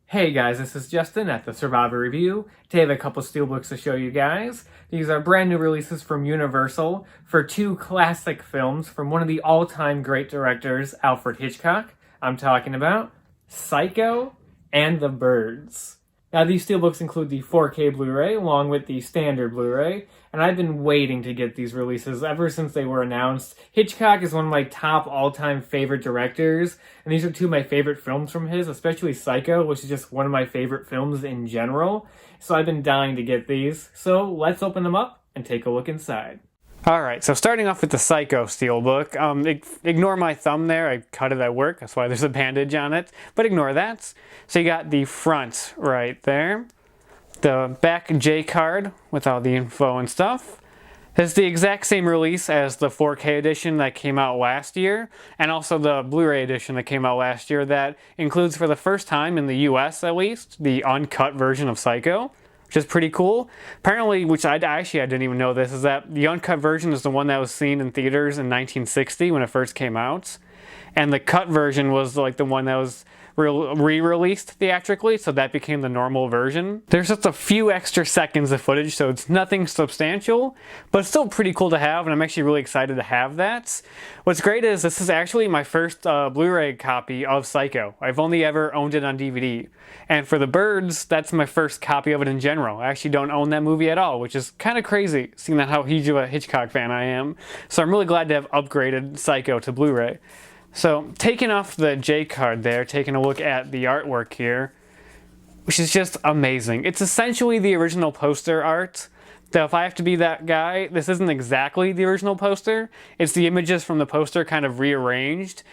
Hey guys, this is Justin at the Survivor Review. Today I have a couple Steelbooks to show you guys. These are brand new releases from Universal for two classic films from one of the all-time great directors, Alfred Hitchcock. I'm talking about Psycho and The Birds. Now these Steelbooks include the 4K Blu-ray along with the standard Blu-ray, and I've been waiting to get these releases ever since they were announced. Hitchcock is one of my top all-time favorite directors, and these are two of my favorite films from his, especially Psycho, which is just one of my favorite films in general. So I've been dying to get these. So let's open them up and take a look inside. Alright, so starting off with the Psycho Steelbook, ignore my thumb there, I cut it at work, that's why there's a bandage on it, but ignore that. So you got the front right there, the back J card with all the info and stuff. This is the exact same release as the 4K edition that came out last year, and also the Blu-ray edition that came out last year that includes for the first time in the US at least, the uncut version of Psycho, which is pretty cool. Apparently, which I didn't even know this, is that the uncut version is the one that was seen in theaters in 1960 when it first came out. And the cut version was like the one that was re-released theatrically, so that became the normal version. There's just a few extra seconds of footage, so it's nothing substantial, but it's still pretty cool to have, and I'm actually really excited to have that. What's great is this is actually my first Blu-ray copy of Psycho. I've only ever owned it on DVD. And for The Birds, that's my first copy of it in general. I actually don't own that movie at all, which is kind of crazy, seeing that how huge of a Hitchcock fan I am. So I'm really glad to have upgraded Psycho to Blu-ray. So, taking off the J card there, taking a look at the artwork here, which is just amazing. It's essentially the original poster art. Though if I have to be that guy, this isn't exactly the original poster. It's the images from the poster kind of rearranged.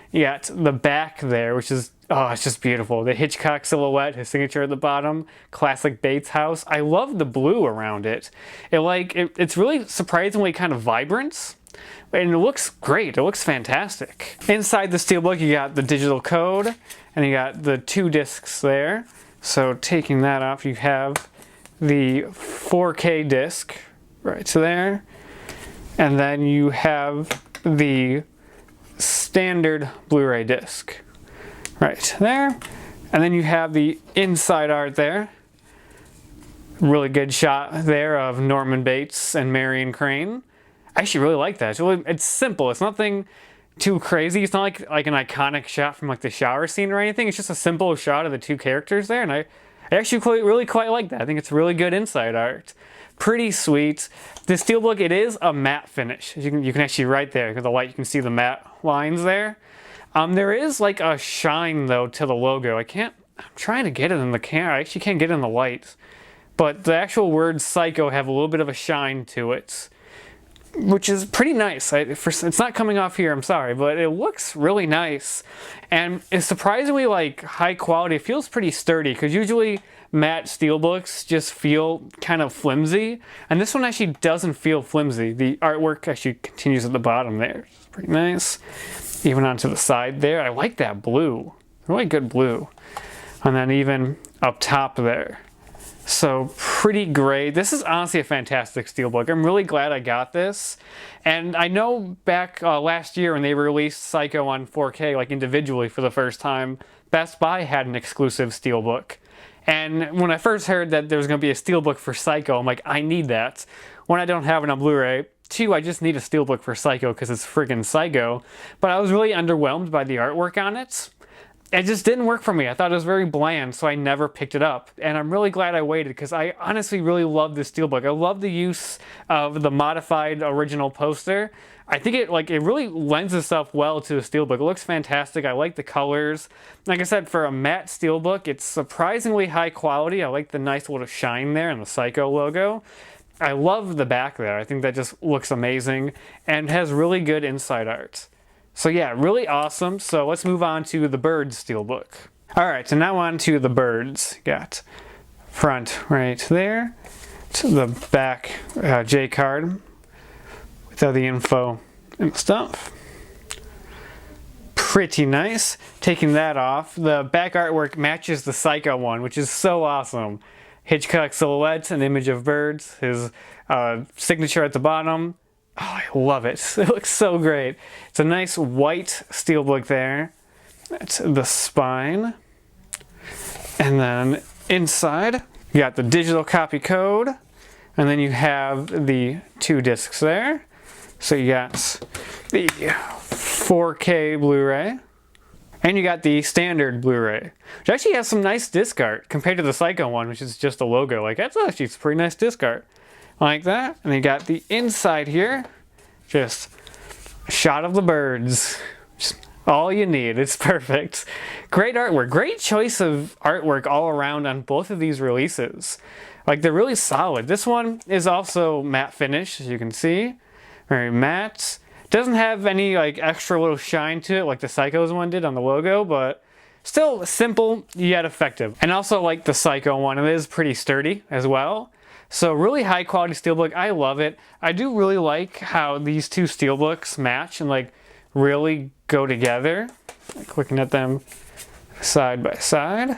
You got the back there, which is, oh, it's just beautiful. The Hitchcock silhouette, his signature at the bottom, classic Bates house. I love the blue around it. It's really surprisingly kind of vibrant, and it looks great. It looks fantastic. Inside the Steelbook, you got the digital code, and you got the 2 discs there. So taking that off, you have the 4K disc right there, and then you have the standard Blu-ray disc right there, and then you have the inside art there. Really good shot there of Norman Bates and Marion Crane. I actually really like that. It's simple. It's nothing too crazy. It's not like an iconic shot from like the shower scene or anything. It's just a simple shot of the 2 characters there, and I actually really quite like that. I think it's really good inside art. Pretty sweet. The Steelbook, it is a matte finish. You can actually right there, because the light, you can see the matte lines there. There is like a shine though to the logo. I'm trying to get it in the camera. I actually can't get it in the light. But the actual words Psycho have a little bit of a shine to it, which is pretty nice. It's not coming off here, I'm sorry, but it looks really nice. And it's surprisingly like high quality. It feels pretty sturdy, because usually matte Steelbooks just feel kind of flimsy, and this one actually doesn't feel flimsy. The artwork actually continues at the bottom there. It's pretty nice. Even onto the side there. I like that blue. Really good blue. And then even up top there. So pretty great. This is honestly a fantastic Steelbook. I'm really glad I got this. And I know back last year when they released Psycho on 4K, like individually for the first time, Best Buy had an exclusive Steelbook. And when I first heard that there was going to be a Steelbook for Psycho, I'm like, I need that. One, I don't have it on Blu-ray. 2, I just need a Steelbook for Psycho because it's friggin' Psycho. But I was really underwhelmed by the artwork on it. It just didn't work for me. I thought it was very bland, so I never picked it up. And I'm really glad I waited, because I honestly really love this Steelbook. I love the use of the modified original poster. I think it really lends itself well to the Steelbook. It looks fantastic. I like the colors. Like I said, for a matte Steelbook, it's surprisingly high quality. I like the nice little shine there and the Psycho logo. I love the back there. I think that just looks amazing and has really good inside art. So yeah, really awesome. So let's move on to the Birds Steelbook. Alright, so now on to the Birds. Got front right there, to the back J card with all the info and stuff. Pretty nice. Taking that off, the back artwork matches the Psycho one, which is so awesome. Hitchcock silhouette, an image of birds, his signature at the bottom. Oh, I love it. It looks so great. It's a nice white steelbook there. That's the spine. And then inside, you got the digital copy code. And then you have the 2 discs there. So you got the 4K Blu-ray. And you got the standard Blu-ray, which actually has some nice disc art compared to the Psycho one, which is just a logo. Like, that's actually a pretty nice disc art. Like that. And you got the inside here. Just a shot of the birds. Just all you need. It's perfect. Great artwork. Great choice of artwork all around on both of these releases. Like, they're really solid. This one is also matte finish, as you can see. Very matte. Doesn't have any like extra little shine to it like the Psycho's one did on the logo, but still simple yet effective. And also like the Psycho one, it is pretty sturdy as well. So really high quality steelbook. I love it. I do really like how these 2 steelbooks match and like really go together. Like looking at them side by side.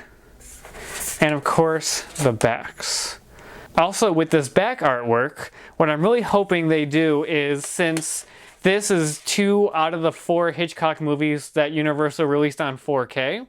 And of course the backs. Also with this back artwork, what I'm really hoping they do is, since this is 2 out of the 4 Hitchcock movies that Universal released on 4K,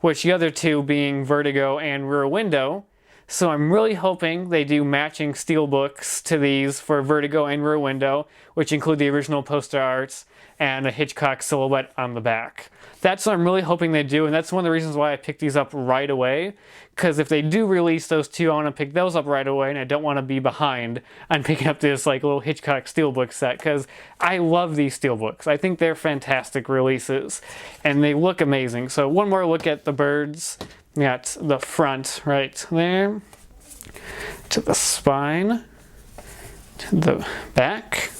which the other 2 being Vertigo and Rear Window. So I'm really hoping they do matching steelbooks to these for Vertigo and Rear Window, which include the original poster arts and a Hitchcock silhouette on the back. That's what I'm really hoping they do, and that's one of the reasons why I picked these up right away. Because if they do release those 2, I want to pick those up right away, and I don't want to be behind on picking up this like little Hitchcock steelbook set, because I love these steelbooks. I think they're fantastic releases, and they look amazing. So one more look at the birds. We got the front right there, to the spine, to the back,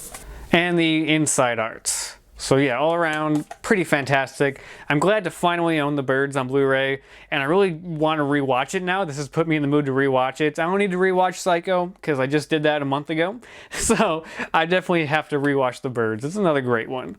and the inside arts. So yeah, all around, pretty fantastic. I'm glad to finally own the birds on Blu-ray, and I really want to rewatch it now. This has put me in the mood to rewatch it. I don't need to rewatch Psycho, because I just did that a month ago. So I definitely have to rewatch the birds. It's another great one.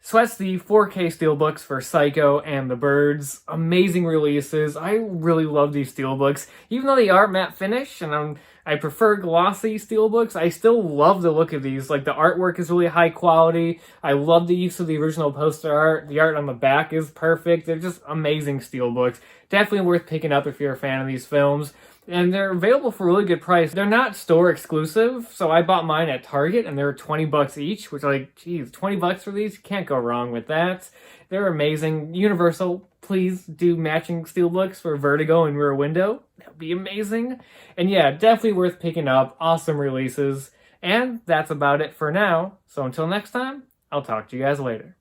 So that's the 4K steelbooks for Psycho and the Birds. Amazing releases. I really love these steelbooks. Even though they are matte finish, and I prefer glossy steelbooks, I still love the look of these. Like, the artwork is really high quality. I love the use of the original poster art. The art on the back is perfect. They're just amazing steelbooks. Definitely worth picking up if you're a fan of these films. And they're available for a really good price. They're not store exclusive, so I bought mine at Target, and they were 20 bucks each, which, like, geez, 20 bucks for these? You can't go wrong with that. They're amazing. Universal, please do matching steelbooks for Vertigo and Rear Window. That would be amazing. And yeah, definitely worth picking up. Awesome releases. And that's about it for now. So until next time, I'll talk to you guys later.